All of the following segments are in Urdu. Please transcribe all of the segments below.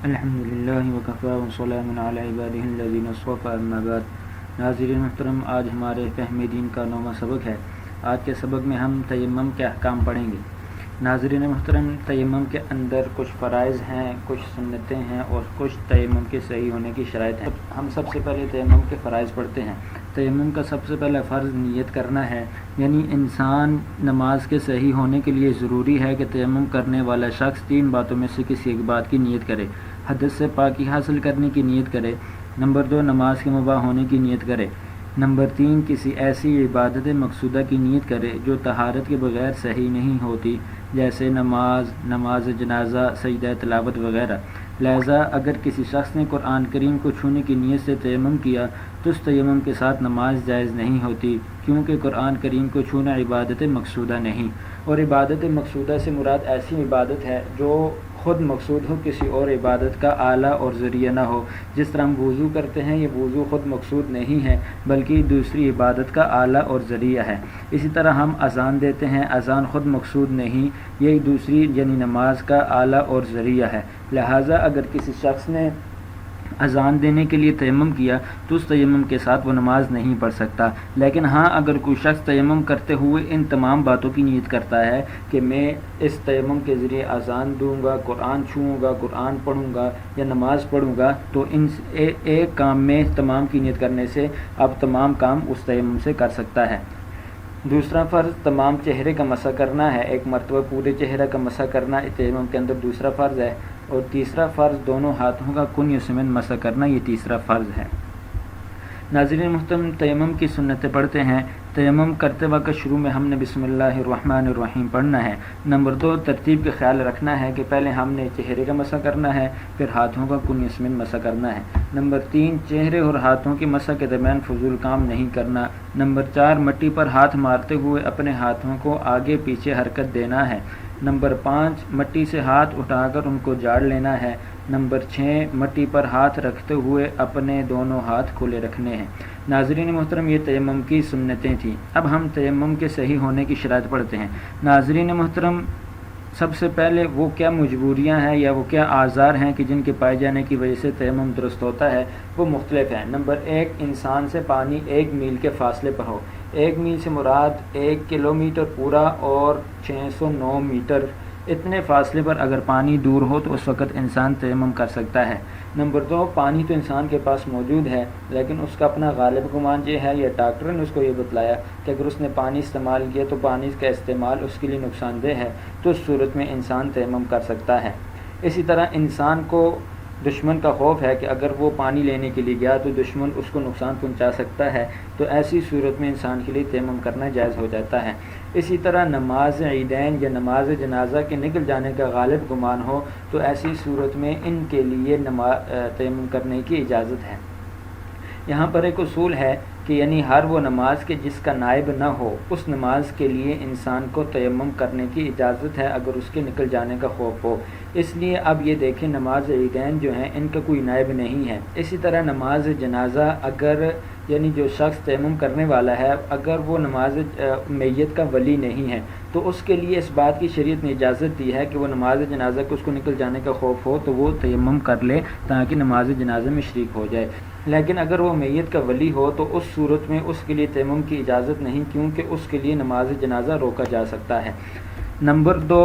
الحمدللہ وکفی وسلام علی عبادہ الذین اصطفی اما بعد۔ ناظرین محترم، آج ہمارے فہم دین کا 9واں سبق ہے۔ آج کے سبق میں ہم تیمم کے احکام پڑھیں گے۔ ناظرین محترم، تیمم کے اندر کچھ فرائض ہیں، کچھ سنتیں ہیں اور کچھ تیمم کے صحیح ہونے کی شرائط ہیں۔ ہم سب سے پہلے تیمم کے فرائض پڑھتے ہیں۔ تیمم کا سب سے پہلا فرض نیت کرنا ہے، یعنی انسان نماز کے صحیح ہونے کے لیے ضروری ہے کہ تیمم کرنے والا شخص 3 باتوں میں سے کسی ایک بات کی نیت کرے۔ حدث سے پاکی حاصل کرنے کی نیت کرے۔ نمبر 2، نماز کے مباح ہونے کی نیت کرے۔ نمبر 3، کسی ایسی عبادت مقصودہ کی نیت کرے جو طہارت کے بغیر صحیح نہیں ہوتی، جیسے نماز جنازہ، سجدہ تلاوت وغیرہ۔ لہذا اگر کسی شخص نے قرآن کریم کو چھونے کی نیت سے تیمم کیا تو اس تیمم کے ساتھ نماز جائز نہیں ہوتی، کیونکہ قرآن کریم کو چھونا عبادت مقصودہ نہیں، اور عبادت مقصودہ سے مراد ایسی عبادت ہے جو خود مقصود ہو، کسی اور عبادت کا آلہ اور ذریعہ نہ ہو۔ جس طرح ہم وضو کرتے ہیں، یہ وضو خود مقصود نہیں ہے بلکہ دوسری عبادت کا آلہ اور ذریعہ ہے۔ اسی طرح ہم اذان دیتے ہیں، اذان خود مقصود نہیں، یہ دوسری یعنی نماز کا آلہ اور ذریعہ ہے۔ لہٰذا اگر کسی شخص نے اذان دینے کے لیے تیمم کیا تو اس تیمم کے ساتھ وہ نماز نہیں پڑھ سکتا۔ لیکن ہاں، اگر کوئی شخص تیمم کرتے ہوئے ان تمام باتوں کی نیت کرتا ہے کہ میں اس تیمم کے ذریعے اذان دوں گا، قرآن چھوؤں گا، قرآن پڑھوں گا یا نماز پڑھوں گا، تو ان ایک کام میں تمام کی نیت کرنے سے اب تمام کام اس تیمم سے کر سکتا ہے۔ دوسرا فرض تمام چہرے کا مسح کرنا ہے، ایک مرتبہ پورے چہرے کا مسح کرنا تیمم کے اندر دوسرا فرض ہے، اور تیسرا فرض دونوں ہاتھوں کا کن سمن مسح کرنا، یہ تیسرا فرض ہے۔ ناظرین محترم، تیمم کی سنتیں پڑھتے ہیں۔ تیمم کرتے وقت شروع میں ہم نے بسم اللہ الرحمن الرحیم پڑھنا ہے۔ نمبر 2، ترتیب کا خیال رکھنا ہے کہ پہلے ہم نے چہرے کا مسح کرنا ہے، پھر ہاتھوں کا کن سمن مسح کرنا ہے۔ نمبر 3، چہرے اور ہاتھوں کی مسح کے درمیان فضول کام نہیں کرنا۔ نمبر 4، مٹی پر ہاتھ مارتے ہوئے اپنے ہاتھوں کو آگے پیچھے حرکت دینا ہے۔ نمبر 5، مٹی سے ہاتھ اٹھا کر ان کو جاڑ لینا ہے۔ نمبر 6، مٹی پر ہاتھ رکھتے ہوئے اپنے دونوں ہاتھ کھلے رکھنے ہیں۔ ناظرین محترم، یہ تیمم کی سنتیں تھیں۔ اب ہم تیمم کے صحیح ہونے کی شرائط پڑھتے ہیں۔ ناظرین محترم، سب سے پہلے وہ کیا مجبوریاں ہیں یا وہ کیا آزار ہیں کہ جن کے پائے جانے کی وجہ سے تیمم درست ہوتا ہے، وہ مختلف ہیں۔ نمبر 1، انسان سے پانی 1 میل کے فاصلے پر ہو۔ 1 میل سے مراد 1 کلومیٹر پورا اور 609 میٹر، اتنے فاصلے پر اگر پانی دور ہو تو اس وقت انسان تیمم کر سکتا ہے۔ نمبر 2، پانی تو انسان کے پاس موجود ہے لیکن اس کا اپنا غالب گمان یہ ہے یا ڈاکٹر نے اس کو یہ بتلایا کہ اگر اس نے پانی استعمال کیا تو پانی کا استعمال اس کے لیے نقصان دہ ہے، تو اس صورت میں انسان تیمم کر سکتا ہے۔ اسی طرح انسان کو دشمن کا خوف ہے کہ اگر وہ پانی لینے کے لیے گیا تو دشمن اس کو نقصان پہنچا سکتا ہے، تو ایسی صورت میں انسان کے لیے تیمم کرنا جائز ہو جاتا ہے۔ اسی طرح نماز عیدین یا نماز جنازہ کے نکل جانے کا غالب گمان ہو تو ایسی صورت میں ان کے لیے تیمم کرنے کی اجازت ہے۔ یہاں پر ایک اصول ہے کہ یعنی ہر وہ نماز کے جس کا نائب نہ ہو، اس نماز کے لیے انسان کو تیمم کرنے کی اجازت ہے اگر اس کے نکل جانے کا خوف ہو۔ اس لیے اب یہ دیکھیں، نماز عیدین جو ہیں ان کا کوئی نائب نہیں ہے۔ اسی طرح نماز جنازہ، اگر یعنی جو شخص تیمم کرنے والا ہے اگر وہ نماز میت کا ولی نہیں ہے تو اس کے لیے اس بات کی شریعت نے اجازت دی ہے کہ وہ نماز جنازہ کو اس کو نکل جانے کا خوف ہو تو وہ تیمم کر لے تاکہ نماز جنازہ میں شریک ہو جائے۔ لیکن اگر وہ میت کا ولی ہو تو اس صورت میں اس کے لیے تیمم کی اجازت نہیں، کیونکہ اس کے لیے نماز جنازہ روکا جا سکتا ہے۔ نمبر 2،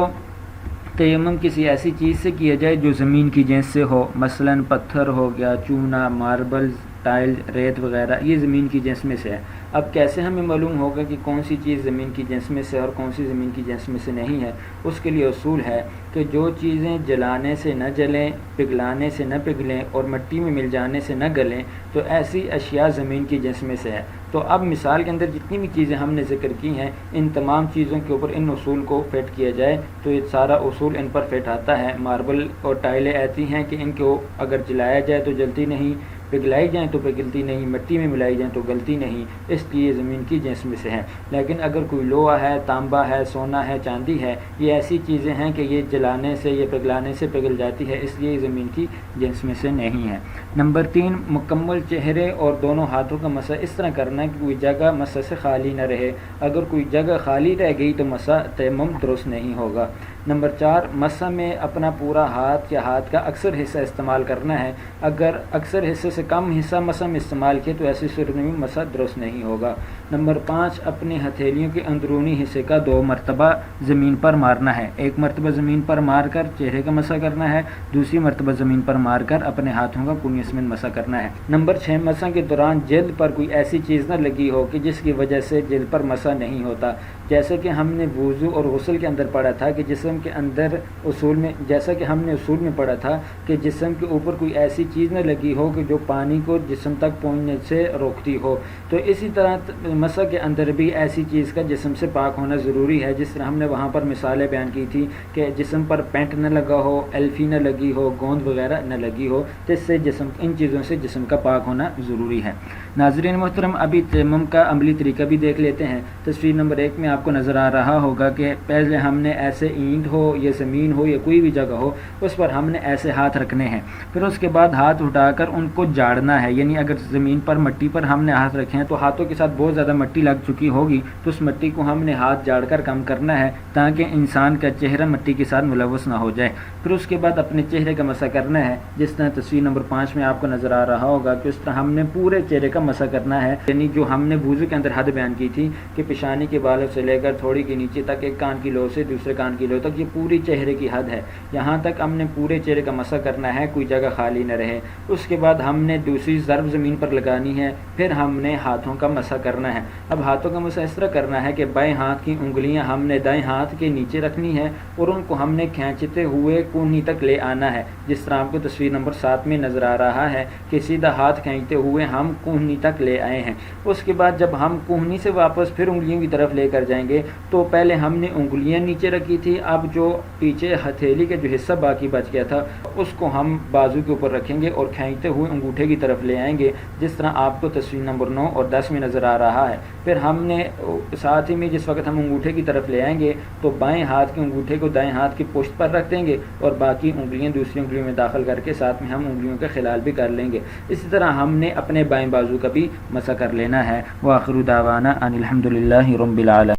تیمم کسی ایسی چیز سے کیا جائے جو زمین کی جنس سے ہو، مثلا پتھر ہو گیا، چونا، ماربل، ٹائل، ریت وغیرہ، یہ زمین کی جنس میں سے ہے۔ اب کیسے ہمیں معلوم ہوگا کہ کون سی چیز زمین کی جنس میں سے اور کون سی زمین کی جنس میں سے نہیں ہے؟ اس کے لیے اصول ہے کہ جو چیزیں جلانے سے نہ جلیں، پگھلانے سے نہ پگھلیں اور مٹی میں مل جانے سے نہ گلیں، تو ایسی اشیاء زمین کی جنس میں سے ہے۔ تو اب مثال کے اندر جتنی بھی چیزیں ہم نے ذکر کی ہیں، ان تمام چیزوں کے اوپر ان اصول کو فٹ کیا جائے تو یہ سارا اصول ان پر فٹ آتا ہے۔ ماربل اور ٹائلیں ایسی ہیں کہ ان کو اگر جلایا جائے تو جلتی نہیں، پگھلائی جائیں تو پگھلتی نہیں، مٹی میں ملائی جائیں تو گلتی نہیں، اس لیے زمین کی جنس میں سے ہے۔ لیکن اگر کوئی لوہا ہے، تانبا ہے، سونا ہے، چاندی ہے، یہ ایسی چیزیں ہیں کہ یہ جلانے سے یا پگھلانے سے پگھل جاتی ہے، اس لیے زمین کی جنس میں سے نہیں ہے۔ نمبر 3، مکمل چہرے اور دونوں ہاتھوں کا مسح اس طرح کرنا ہے کہ کوئی جگہ مسح سے خالی نہ رہے۔ اگر کوئی جگہ خالی رہ گئی تو مسح تیمم درست نہیں ہوگا۔ نمبر 4 مسح میں اپنا پورا ہاتھ یا ہاتھ کا اکثر حصہ استعمال کرنا ہے، اگر اکثر حصے سے کم حصہ مسح میں استعمال کیے تو ایسی صورت میں مسح درست نہیں ہوگا۔ نمبر 5 اپنی ہتھیلیوں کے اندرونی حصے کا 2 مرتبہ زمین پر مارنا ہے، ایک مرتبہ زمین پر مار کر چہرے کا مسح کرنا ہے، دوسری مرتبہ زمین پر مار کر اپنے ہاتھوں کا کونی سمیت مسح کرنا ہے۔ نمبر 6 مسح کے دوران جلد پر کوئی ایسی چیز نہ لگی ہو کہ جس کی وجہ سے جلد پر مسح نہیں ہوتا، جیسا کہ ہم نے وضو اور غسل کے اندر پڑھا تھا کہ جسم کے اندر اصول میں پڑھا تھا کہ جسم کے اوپر کوئی ایسی چیز نہ لگی ہو کہ جو پانی کو جسم تک پہنچنے سے روکتی ہو، تو اسی طرح مسح کے اندر بھی ایسی چیز کا جسم سے پاک ہونا ضروری ہے، جس طرح ہم نے وہاں پر مثالیں بیان کی تھی کہ جسم پر پینٹ نہ لگا ہو، ایلفی نہ لگی ہو، گوند وغیرہ نہ لگی ہو، تو اس سے ان چیزوں سے جسم کا پاک ہونا ضروری ہے۔ ناظرین محترم، ابھی تیمم کا عملی طریقہ بھی دیکھ لیتے ہیں۔ تصویر نمبر 1 میں آپ کو نظر آ رہا ہوگا کہ پہلے ہم نے ایسے اینٹ ہو یا زمین ہو یا کوئی بھی جگہ ہو، اس پر ہم نے ایسے ہاتھ رکھنے ہیں، پھر اس کے بعد ہاتھ اٹھا کر ان کو جاڑنا ہے، یعنی اگر زمین پر مٹی پر ہم نے ہاتھ رکھے ہیں تو ہاتھوں کے ساتھ بہت زیادہ مٹی لگ چکی ہوگی، تو اس مٹی کو ہم نے ہاتھ جاڑ کر کم کرنا ہے تاکہ انسان کا چہرہ مٹی کے ساتھ ملوث نہ ہو جائے۔ پھر اس کے بعد اپنے چہرے کا مسح کرنا ہے، جس طرح تصویر نمبر 5 میں آپ کو نظر آ رہا ہوگا کہ اس طرح ہم نے پورے چہرے کا مسح کرنا ہے، یعنی جو ہم نے وضو کے اندر حد بیان کی تھی کہ پیشانی کے بالوں سے لے کر تھوڑی کے نیچے تک، ایک کان کی لو سے دوسرے کان کی لو تک، یہ پوری چہرے کی حد ہے، یہاں تک ہم نے پورے چہرے کا مسح کرنا ہے، کوئی جگہ خالی نہ رہے۔ اس کے بعد ہم نے دوسری ضرب زمین پر لگانی ہے، پھر ہم نے ہاتھوں کا مسح کرنا ہے۔ اب ہاتھوں کا مسح اس طرح کرنا ہے کہ بائیں ہاتھ کی انگلیاں ہم نے دائیں ہاتھ کے نیچے رکھنی ہے اور ان کو ہم نے کھینچتے ہوئے کونی تک لے آنا ہے، جس طرح آپ کو تصویر نمبر 7 میں نظر آ رہا ہے کہ سیدھا ہاتھ کھینچتے ہوئے ہم کونی تک لے آئے ہیں۔ اس کے بعد جب ہم کونی سے واپس پھر انگلیوں کی طرف لے کر جائیں گے تو پہلے ہم نے انگلیاں نیچے رکھی تھی، اب جو پیچھے ہتھیلی کا جو حصہ باقی بچ گیا تھا اس کو ہم بازو کے اوپر رکھیں گے اور کھینچتے ہوئے انگوٹھے کی طرف لے آئیں گے، جس طرح آپ کو تصویر نمبر 9 اور 10 میں نظر آ رہا ہے۔ پھر ہم نے ساتھ ہی میں جس وقت ہم انگوٹھے کی طرف لے آئیں گے تو بائیں ہاتھ کے انگوٹھے کو دائیں ہاتھ کی پشت پر رکھ دیں گے اور باقی انگلیاں دوسری انگلیوں میں داخل کر کے ساتھ میں ہم انگلیوں کا خلال بھی کر لیں گے۔ اسی طرح ہم نے اپنے بائیں بازو کا بھی مسح کر لینا ہے۔ وآخر دعوانا ان الحمد للہ رب العالمین۔